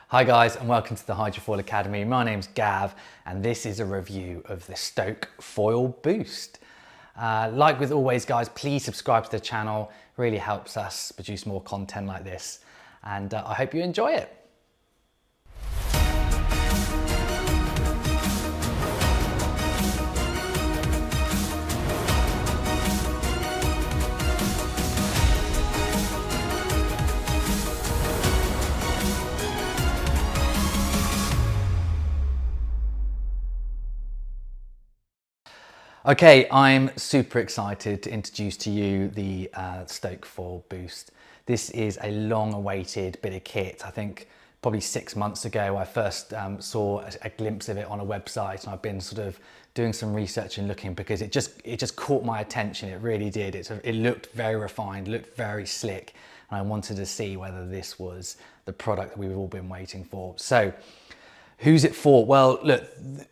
Hi guys and welcome to the Hydrofoil Academy. My name's Gav and this is a review of the Stoke Foil Boost. Like with always guys, please subscribe to the channel. It really helps us produce more content like this and I hope you enjoy it. Okay, I'm super excited to introduce to you the Stoke Foil Boost. This is a long-awaited bit of kit. I think probably 6 months ago I first saw a glimpse of it on a website, and I've been sort of doing some research and looking because it just caught my attention. It really did. It looked very refined, looked very slick, and I wanted to see whether this was the product that we've all been waiting for. So, who's it for? Well, look,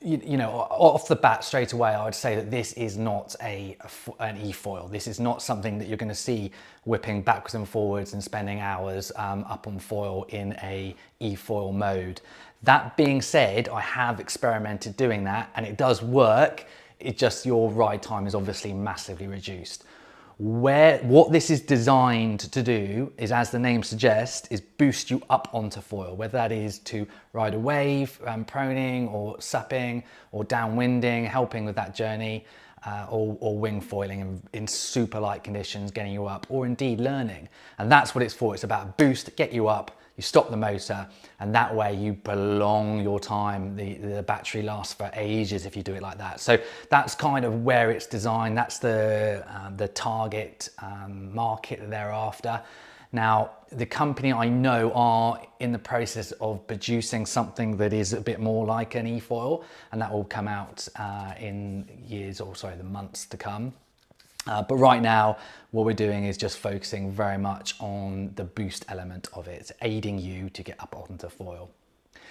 you know, off the bat straight away, I would say that this is not an efoil. This is not something that you're going to see whipping backwards and forwards and spending hours up on foil in a efoil mode. That being said, I have experimented doing that and it does work. It just, your ride time is obviously massively reduced. What this is designed to do is, as the name suggests, is boost you up onto foil, whether that is to ride a wave, proning or supping or downwinding, helping with that journey, or wing foiling in super light conditions, getting you up, or indeed learning. And that's what it's for. It's about boost, get you up, you stop the motor, and that way you prolong your time. The battery lasts for ages if you do it like that. So that's kind of where it's designed. That's the target market that they're after. Now, the company I know are in the process of producing something that is a bit more like an efoil, and that will come out in the months to come. But right now, what we're doing is just focusing very much on the boost element of it, aiding you to get up onto foil.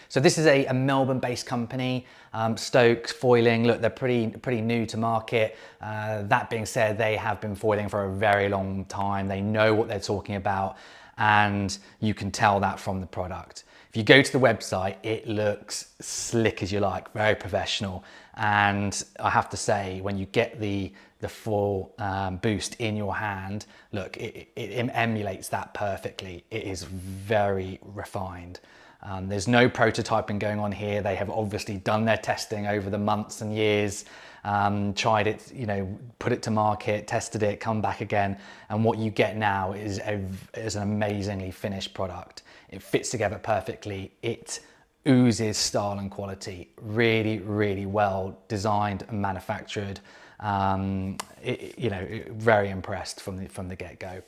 So this is a Melbourne-based company, Stoke Foiling. Look, they're pretty new to market. That being said, they have been foiling for a very long time. They know what they're talking about, and you can tell that from the product. If you go to the website, it looks slick as you like, very professional. And I have to say, when you get the full boost in your hand, look, it emulates that perfectly. It is very refined. There's no prototyping going on here. They have obviously done their testing over the months and years, tried it, you know, put it to market, tested it, come back again. And what you get now is an amazingly finished product. It fits together perfectly. It oozes style and quality. Really, really well designed and manufactured. Very impressed from the get-go.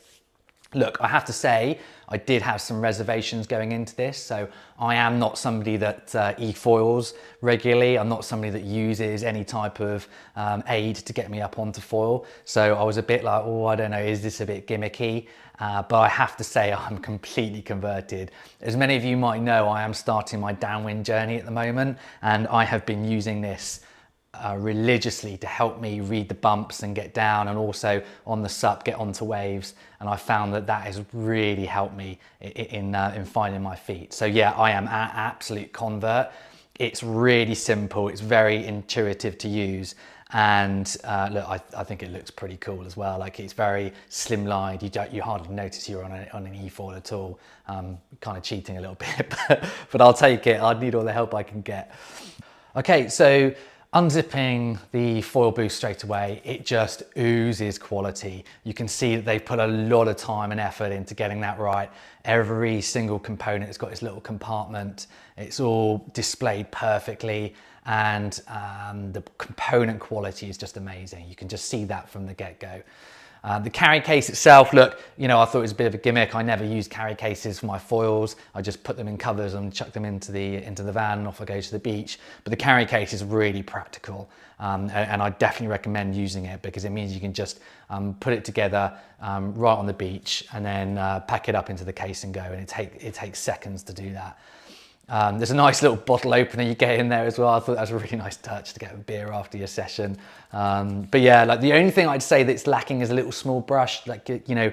Look, I have to say, I did have some reservations going into this. So I am not somebody that e-foils regularly. I'm not somebody that uses any type of aid to get me up onto foil. So I was a bit like, oh, I don't know, is this a bit gimmicky? But I have to say I'm completely converted. As many of you might know, I am starting my downwind journey at the moment, and I have been using this religiously to help me read the bumps and get down, and also on the sup get onto waves, and I found that has really helped me in finding my feet. So yeah, I am an absolute convert. It's really simple, it's very intuitive to use, and look, I think it looks pretty cool as well. Like, it's very slimlined. You hardly notice you're on an e-foil at all. Kind of cheating a little bit, but I'll take it. I need all the help I can get. Okay, so unzipping the foil boost straight away, it just oozes quality. You can see that they've put a lot of time and effort into getting that right. Every single component has got its little compartment. It's all displayed perfectly, and the component quality is just amazing. You can just see that from the get-go. The carry case itself, look, you know, I thought it was a bit of a gimmick. I never use carry cases for my foils. I just put them in covers and chuck them into the van, and off I go to the beach. But the carry case is really practical, and I definitely recommend using it because it means you can just put it together right on the beach and then pack it up into the case and go. And it takes seconds to do that. There's a nice little bottle opener you get in there as well. I thought that was a really nice touch to get a beer after your session. But yeah, like the only thing I'd say that's lacking is a little small brush, like, you know,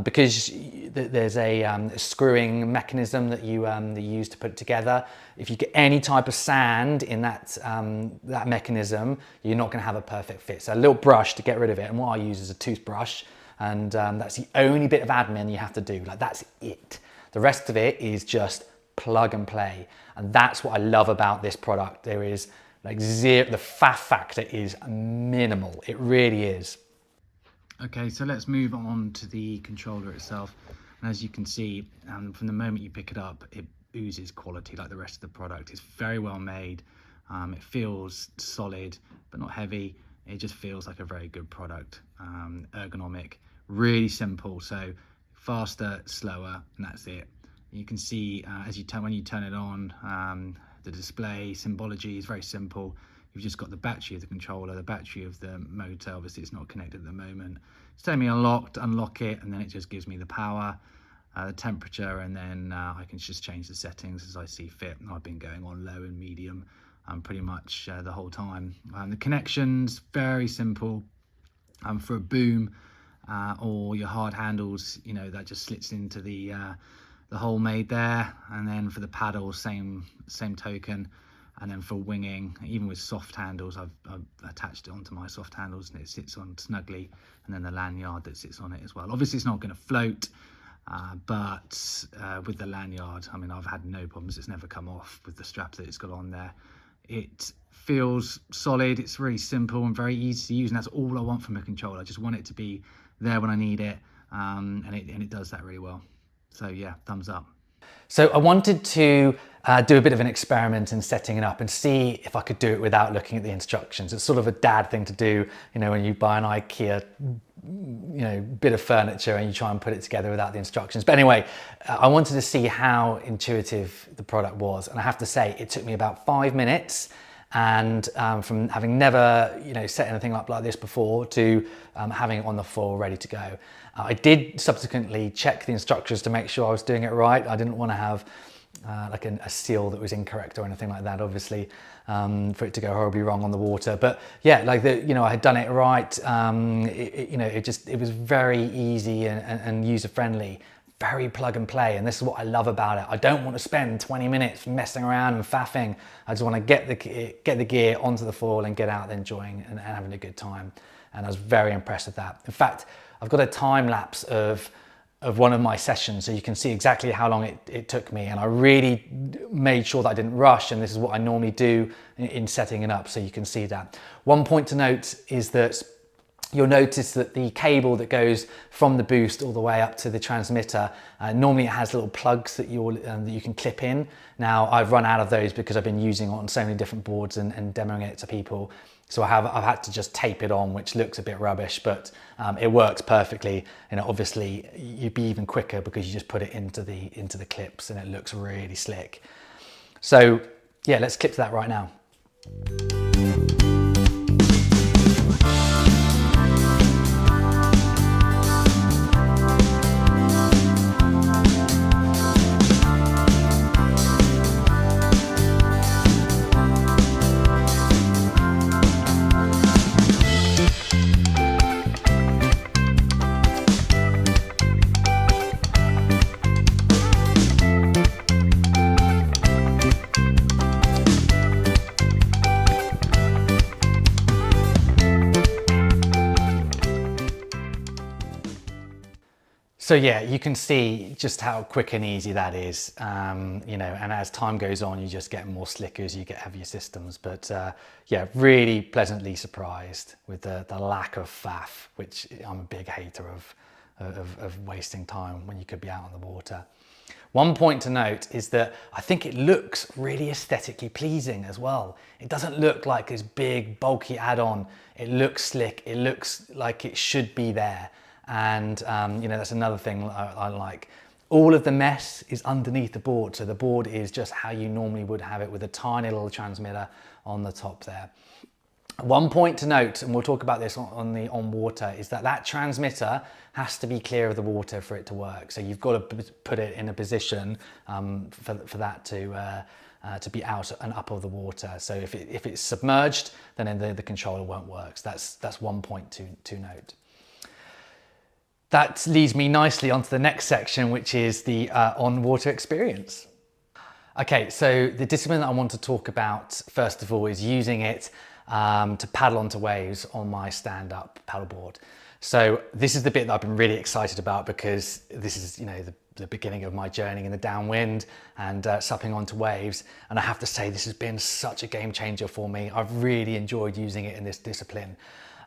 because there's a screwing mechanism that you use to put it together. If you get any type of sand in that mechanism, you're not going to have a perfect fit. So a little brush to get rid of it. And what I use is a toothbrush, and that's the only bit of admin you have to do. Like, that's it. The rest of it is just plug and play, and that's what I love about this product. There is like zero, the faff factor is minimal. It really is. Okay, so let's move on to the controller itself. And as you can see, from the moment you pick it up, it oozes quality like the rest of the product. It's very well made. It feels solid but not heavy. It just feels like a very good product. Ergonomic, really simple. So faster, slower, and that's it. You can see when you turn it on, the display symbology is very simple. You've just got the battery of the controller, the battery of the motor. Obviously, it's not connected at the moment. It's telling me unlock it, and then it just gives me the power, the temperature, and then I can just change the settings as I see fit. I've been going on low and medium pretty much the whole time. The connections, very simple. For a boom or your hard handles, you know, that just slits into the hole made there. And then for the paddle, same token. And then for winging, even with soft handles, I've attached it onto my soft handles and it sits on snugly. And then the lanyard that sits on it as well. Obviously it's not going to float, but with the lanyard, I mean, I've had no problems. It's never come off with the strap that it's got on there. It feels solid. It's really simple and very easy to use, and that's all I want from a controller. I just want it to be there when I need it, and it does that really well. So yeah, thumbs up. So I wanted to do a bit of an experiment in setting it up and see if I could do it without looking at the instructions. It's sort of a dad thing to do, you know, when you buy an IKEA, you know, bit of furniture and you try and put it together without the instructions. But anyway, I wanted to see how intuitive the product was, and I have to say it took me about 5 minutes. And from having never, you know, set anything up like this before to having it on the floor ready to go. I did subsequently check the instructions to make sure I was doing it right. I didn't want to have like a seal that was incorrect or anything like that, obviously, for it to go horribly wrong on the water. But yeah, like you know, I had done it right. You know, it was very easy and user friendly. Very plug and play, and this is what I love about it. I don't want to spend 20 minutes messing around and faffing. I just want to get the gear onto the floor and get out there enjoying and having a good time. And I was very impressed with that. In fact, I've got a time lapse of one of my sessions, so you can see exactly how long it took me. And I really made sure that I didn't rush, and this is what I normally do in setting it up, so you can see that. One point to note is that you'll notice that the cable that goes from the boost all the way up to the transmitter, normally it has little plugs that you can clip in. Now I've run out of those because I've been using it on so many different boards and demoing it to people. So I've had to just tape it on, which looks a bit rubbish, but it works perfectly. You know, obviously you'd be even quicker because you just put it into the clips and it looks really slick. So yeah, let's clip to that right now. So yeah, you can see just how quick and easy that is, you know, and as time goes on, you just get more slickers, you get heavier systems. But yeah, really pleasantly surprised with the lack of faff, which I'm a big hater of wasting time when you could be out on the water. One point to note is that I think it looks really aesthetically pleasing as well. It doesn't look like this big bulky add-on. It looks slick, it looks like it should be there. And you know, that's another thing I like. All of the mess is underneath the board, so the board is just how you normally would have it with a tiny little transmitter on the top there. One point to note, and we'll talk about this on water, is that transmitter has to be clear of the water for it to work. So you've got to put it in a position for that to be out and up of the water. So if it's submerged, then the controller won't work. So that's one point to note. That leads me nicely onto the next section, which is the on-water experience. Okay, so the discipline that I want to talk about first of all is using it to paddle onto waves on my stand-up paddleboard. So this is the bit that I've been really excited about, because this is, you know, the beginning of my journey in the downwind and supping onto waves. And I have to say, this has been such a game changer for me. I've really enjoyed using it in this discipline.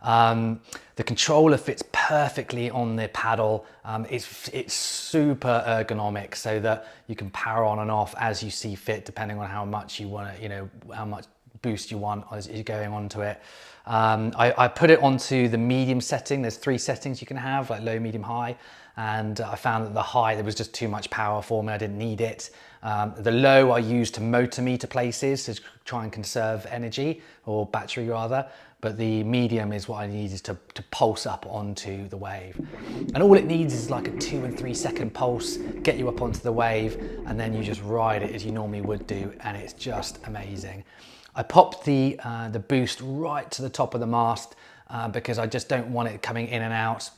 The controller fits perfectly on the paddle. It's super ergonomic, so that you can power on and off as you see fit, depending on how much you want to, you know, how much boost you want as you're going onto it. I put it onto the medium setting. There's 3 settings you can have, like low, medium, high. And I found that the high, there was just too much power for me. I didn't need it. The low I used to motor me to places to try and conserve energy, or battery rather. But the medium is what I needed to pulse up onto the wave. And all it needs is like a 2 and 3 second pulse, get you up onto the wave, and then you just ride it as you normally would do, and it's just amazing. I popped the boost right to the top of the mast because I just don't want it coming in and out.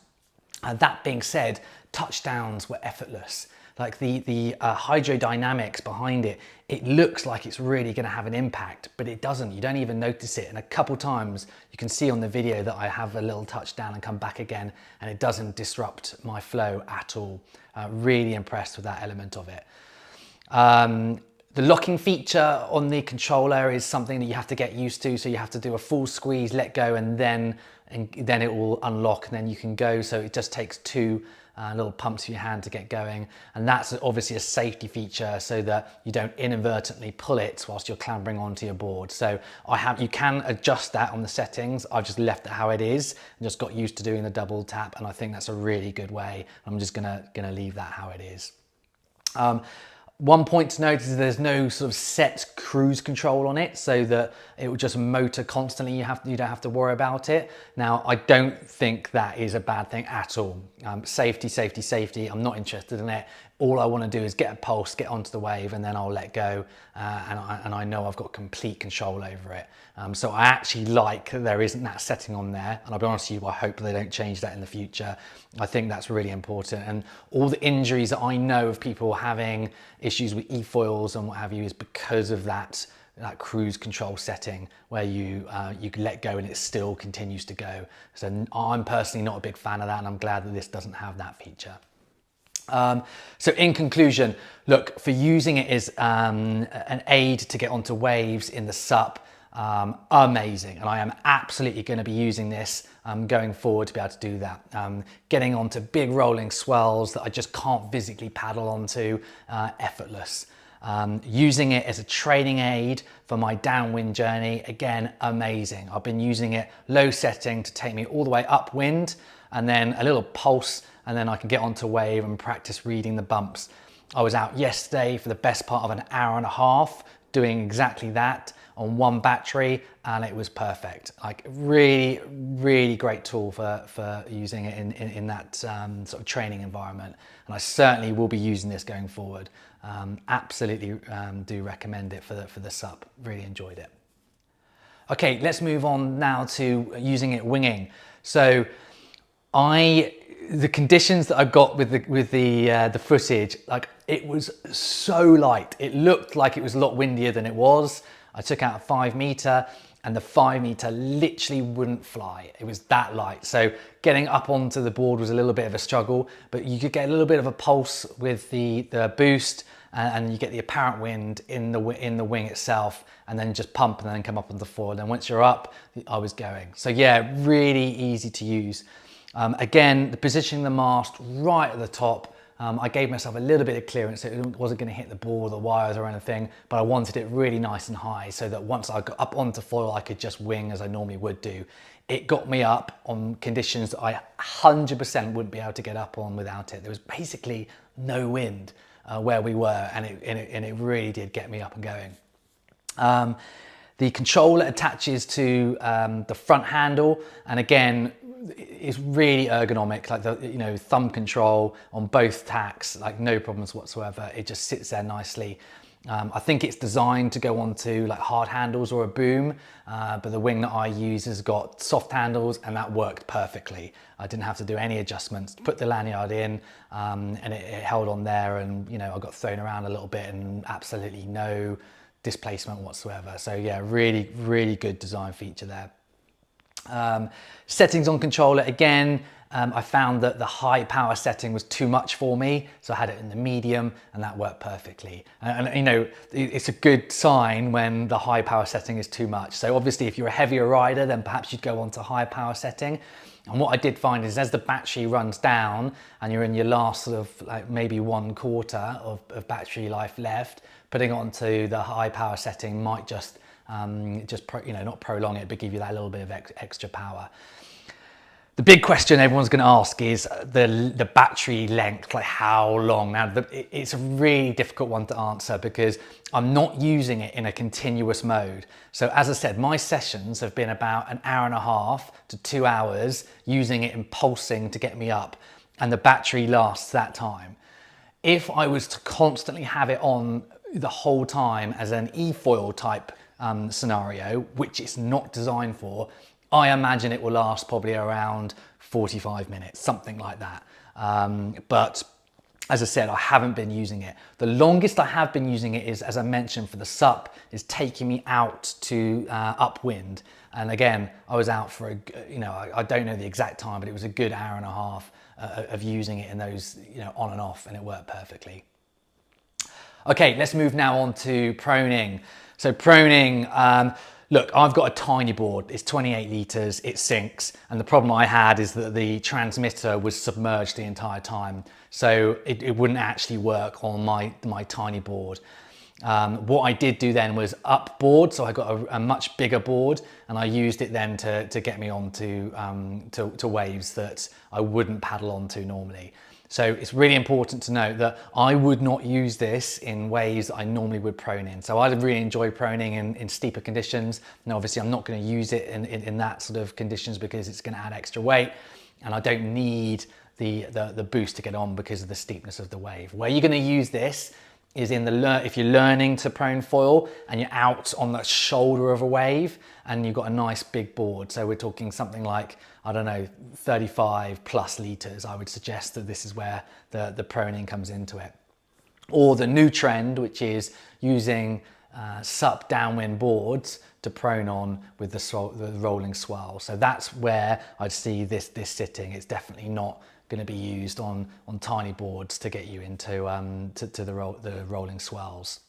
That being said, touchdowns were effortless. Like the hydrodynamics behind it, it looks like it's really going to have an impact, but it doesn't. You don't even notice it. And a couple times you can see on the video that I have a little touchdown and come back again, and it doesn't disrupt my flow at all. Really impressed with that element of it. The locking feature on the controller is something that you have to get used to. So you have to do a full squeeze, let go, and then it will unlock, and then you can go. So it just takes 2 little pumps of your hand to get going. And that's obviously a safety feature, so that you don't inadvertently pull it whilst you're clambering onto your board. So you can adjust that on the settings. I've just left it how it is and just got used to doing the double tap. And I think that's a really good way. I'm just gonna leave that how it is. One point to note is there's no sort of set cruise control on it, so that it will just motor constantly. You don't have to worry about it. Now, I don't think that is a bad thing at all. Safety, safety, safety. I'm not interested in it. All I want to do is get a pulse, get onto the wave, and then I'll let go. And I know I've got complete control over it. So I actually like that there isn't that setting on there. And I'll be honest with you, I hope they don't change that in the future. I think that's really important. And all the injuries that I know of people having issues with efoils and what have you is because of that cruise control setting, where you can let go and it still continues to go. So I'm personally not a big fan of that, and I'm glad that this doesn't have that feature. So in conclusion, look, for using it as an aid to get onto waves in the SUP, amazing. And I am absolutely going to be using this going forward to be able to do that. Getting onto big rolling swells that I just can't physically paddle onto, effortless. Using it as a training aid for my downwind journey, again, amazing. I've been using it low setting to take me all the way upwind, and then a little pulse, and then I can get onto wave and practice reading the bumps. I was out yesterday for the best part of an hour and a half doing exactly that on 1 battery, and it was perfect. Like really, really great tool for using it in that sort of training environment. And I certainly will be using this going forward. Absolutely do recommend it for the SUP. Really enjoyed it. Okay, let's move on now to using it winging. So the conditions that I got with the footage, like, it was so light. It looked like it was a lot windier than it was. I took out a 5 meter, and the 5 meter literally wouldn't fly. It was that light. So getting up onto the board was a little bit of a struggle, but you could get a little bit of a pulse with the boost, and you get the apparent wind in the wing itself, and then just pump and then come up on the foil. And then once you're up, I was going. So yeah, really easy to use. Again, the positioning of the mast right at the top, I gave myself a little bit of clearance so it wasn't going to hit the board, the wires or anything, but I wanted it really nice and high so that once I got up onto foil, I could just wing as I normally would do. It got me up on conditions that I 100% wouldn't be able to get up on without it. There was basically no wind where we were, and it really did get me up and going. The controller attaches to the front handle, and again, it's really ergonomic, like the thumb control on both tacks, like no problems whatsoever. It just sits there nicely. I think it's designed to go onto like hard handles or a boom, but the wing that I use has got soft handles, and that worked perfectly. I didn't have to do any adjustments. Put the lanyard in, and it held on there, and I got thrown around a little bit and absolutely no displacement whatsoever. So yeah, really, really good design feature there. Settings on controller, again, I found that the high power setting was too much for me, so I had it in the medium, and that worked perfectly. And it's a good sign when the high power setting is too much. So obviously if you're a heavier rider, then perhaps you'd go on to high power setting. And what I did find is as the battery runs down and you're in your last sort of like maybe 1/4 of battery life left, putting it onto the high power setting might just not prolong it, but give you that little bit of extra power. The big question everyone's going to ask is the battery length, like how long? Now, it's a really difficult one to answer because I'm not using it in a continuous mode. So as I said, my sessions have been about an hour and a half to 2 hours using it in pulsing to get me up, and the battery lasts that time. If I was to constantly have it on the whole time as an efoil type scenario, which it's not designed for, I imagine it will last probably around 45 minutes, something like that. But as I said, I haven't been using it. The longest I have been using it is, as I mentioned, for the SUP, is taking me out to upwind. And again, I was out for I don't know the exact time, but it was a good hour and a half of using it in those, on and off, and it worked perfectly. Okay, let's move now on to proning. So proning, look, I've got a tiny board, it's 28 litres, it sinks, and the problem I had is that the transmitter was submerged the entire time, so it wouldn't actually work on my tiny board. What I did do then was up board, so I got a much bigger board, and I used it then to get me onto to waves that I wouldn't paddle onto normally. So it's really important to note that I would not use this in ways that I normally would prone in. So I really enjoy proning in steeper conditions. Now, obviously I'm not going to use it in that sort of conditions because it's going to add extra weight, and I don't need the boost to get on because of the steepness of the wave. Where you're going to use this is if you're learning to prone foil and you're out on the shoulder of a wave and you've got a nice big board. So we're talking something like, I don't know, 35 plus litres. I would suggest that this is where the proning comes into it. Or the new trend, which is using SUP downwind boards to prone on with the rolling swell. So that's where I'd see this sitting. It's definitely not going to be used on tiny boards to get you into the rolling swells.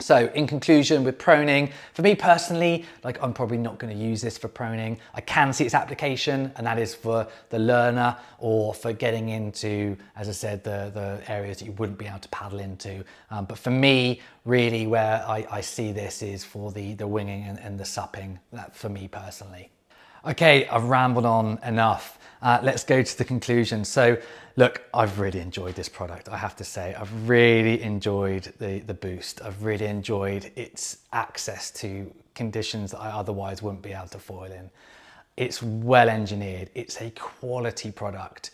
So in conclusion, with proning, for me personally, like I'm probably not going to use this for proning. I can see its application, and that is for the learner or for getting into, as I said, the areas that you wouldn't be able to paddle into. But for me, really where I see this is for the winging and the supping, that for me personally. Okay, I've rambled on enough. Let's go to the conclusion. So look, I've really enjoyed this product. I have to say, I've really enjoyed the Boost. I've really enjoyed its access to conditions that I otherwise wouldn't be able to foil in. It's well engineered. It's a quality product.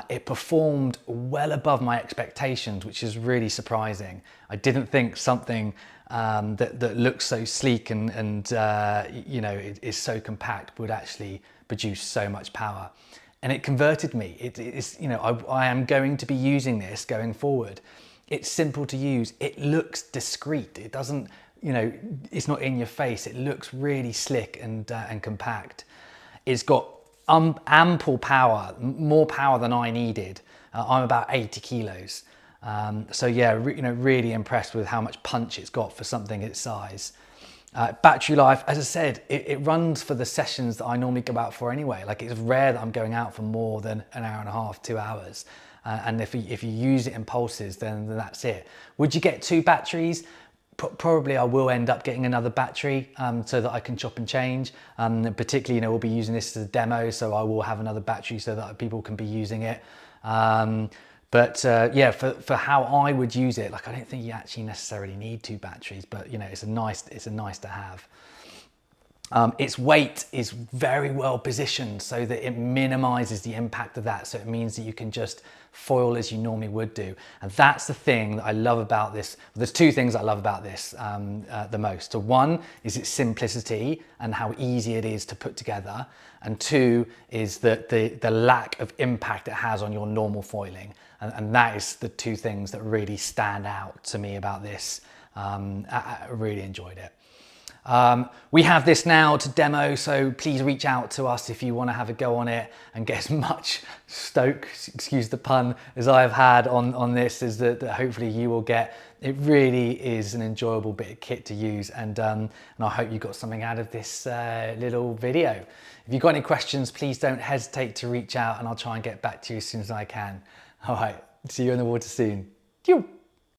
It performed well above my expectations, which is really surprising. I didn't think something that looks so sleek and is so compact would actually produce so much power. And it converted me. I am going to be using this going forward. It's simple to use. It looks discreet. It doesn't, it's not in your face. It looks really slick and compact. It's got ample power, more power than I needed. I'm about 80 kilos. So yeah, really impressed with how much punch it's got for something its size. Battery life, as I said, it runs for the sessions that I normally go out for anyway. Like, it's rare that I'm going out for more than an hour and a half, 2 hours. And if you use it in pulses, then that's it. Would you get 2 batteries? Probably I will end up getting another battery so that I can chop and change. Particularly, we'll be using this as a demo, so I will have another battery so that people can be using it. But yeah, for how I would use it, like I don't think you actually necessarily need 2 batteries, but you know, it's a nice to have. Its weight is very well positioned so that it minimizes the impact of that. So it means that you can just foil as you normally would do. And that's the thing that I love about this. There's 2 things I love about this the most. So one is its simplicity and how easy it is to put together. And 2 is that the lack of impact it has on your normal foiling. And that is the 2 things that really stand out to me about this. I really enjoyed it. We have this now to demo, so please reach out to us if you want to have a go on it and get as much stoke, excuse the pun, as I've had on this, is that hopefully you will get. It really is an enjoyable bit of kit to use, and I hope you got something out of this little video. If you've got any questions, please don't hesitate to reach out and I'll try and get back to you as soon as I can. All right, see you in the water soon. Phew.